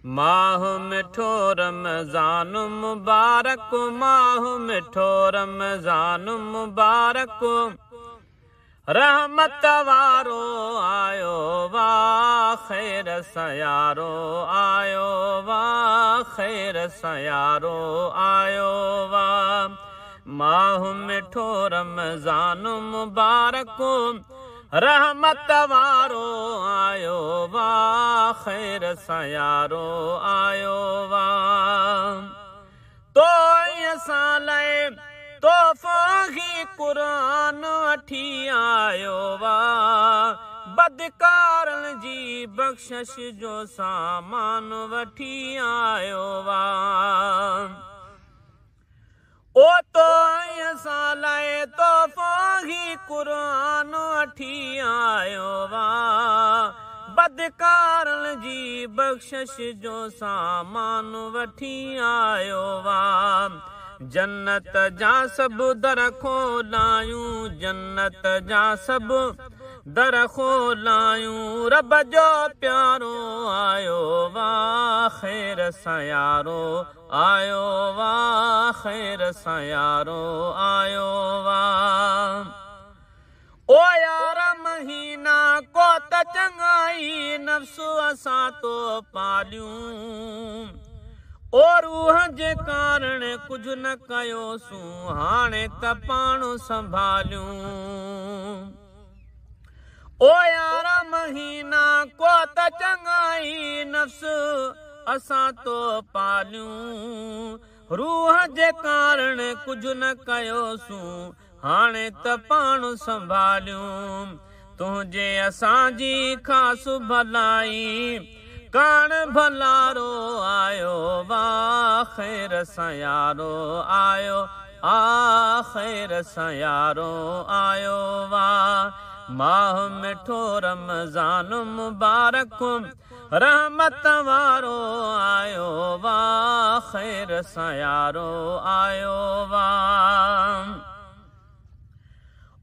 माह मिठो रमज़ान मुबारक, माह मिठो रमज़ान मुबारक, रहमत वारो आयो वाह, ख़ैर सयारो आयो वाह, ख़ैर सयारो आयो वाह। माह मिठो रमज़ान मुबारक, रहमत वारो आयो वाह, ख़ैर सयारो आयो वाह। तो असां लाइ तोहफ़ी क़ुरान वठी आयो वाह, बदकारनि जी बख़्शिश जो सामान वठी आयो वाह। ओ तो असां लाइ तोहफ़ी क़ुरान वठी आयो वाह, बदकारनि जी बख़्शिश जो सामान वठी आयो वाह। जन्नत जा सभु दर खोलायूं, जन्नत जा सभु दर खोलायूं, रब जो प्यारो आयो वाह, ख़ैर सयारो आयो वाह, ख़ैर सयारो आयो वाह। ओ यार महीना को त चङाई नफ़्स असां तो पालियूं, ओ रूह जे कारण कुझु न कयोसूं, हाणे त पाण संभालियूं। ओ यार महीना को त चङाई नफ़्स असां तो पालियूं, रूह जे कारण कुझु न कयोसूं, हाणे त पाण संभालियूं। तुंहिंजे असांजी ख़ासि भलाई कान भलारो आयो वाह, ख़ैर सयारो आयो ख़ैर सयारो आयो वाह। माह मिठो रमज़ान मुबारक, रहमत वारो आयो वाह, ख़ैर सयारो आयो वाह।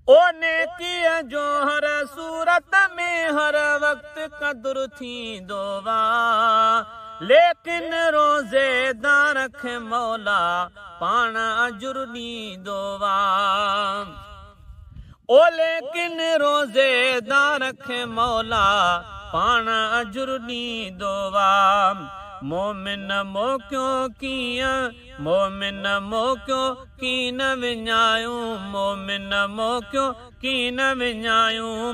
ओ नेकीअ जो हर सूरत में हर वक़्तु क़दुरु थींदो वाह, लेकिन रोज़ेदार खे मौला पाण अजुरु ॾींदो वाह। ओ लेकिन रोज़ेदार खे मौला पाण अजुरु ॾींदो वाह। मोमिन मोकियो कीअं, मोमिन मोकियो कीअं न विञायूं, मोमिन मोकियो कीअं न विञायूं,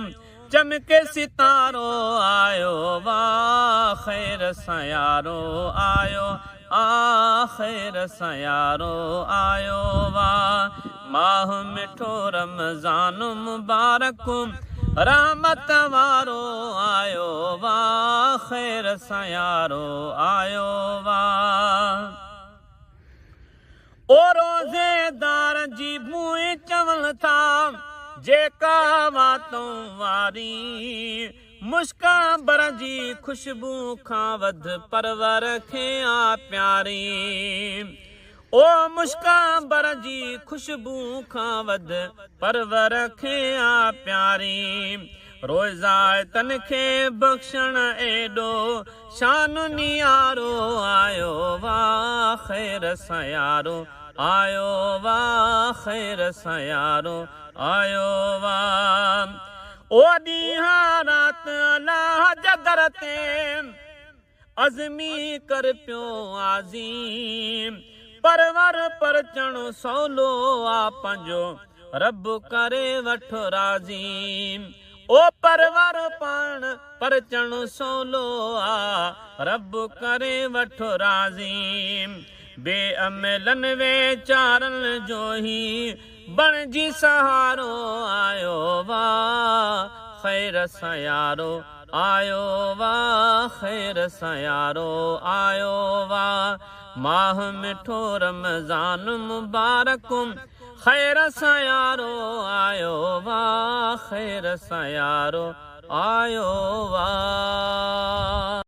चमके सितारो आयो वाह, ख़ैर सयारो आयो ख़ैर सयारो आयो वाह। माह मिठो रमज़ान मुबारक, रहमत वारो आयो वाह, ख़ैर सयारो आयो वाह। ओ रोज़ेदार जी मुंहुं चवनि था जेका वातों वारी, मुस्कान जी ख़ुशबू खां वधि परवर खे आ प्यारी। ओ मुस्कान जी ख़ुशबू खां वधि परवर खे आ प्यारी। रोज़ातन खे बख़्शण एॾो शान नियारो आयो वाह, ख़ैर सयारो आयो वाह, ख़ैर सयारो आयो वाह। ओ ॾींहं राति अलाह जा दर ते अज़मी कर पियो आज़ीम, परवर परचणो सवलो आ पंहिंजो रब करे वठो राज़ी। ओ परवर पाण परचणो सवलो आ, रब करे वठो राज़ी। बेअमलनि वेचारनि जो ई बणिजी सहारो आयो वाह, ख़ैर सयारो आयो वाह, ख़ैर सयारो आयो वाह। माह मिठो रमज़ान मुबारक, ख़ैर सयारो आयो वाह, ख़ैर सयारो आयो वाह।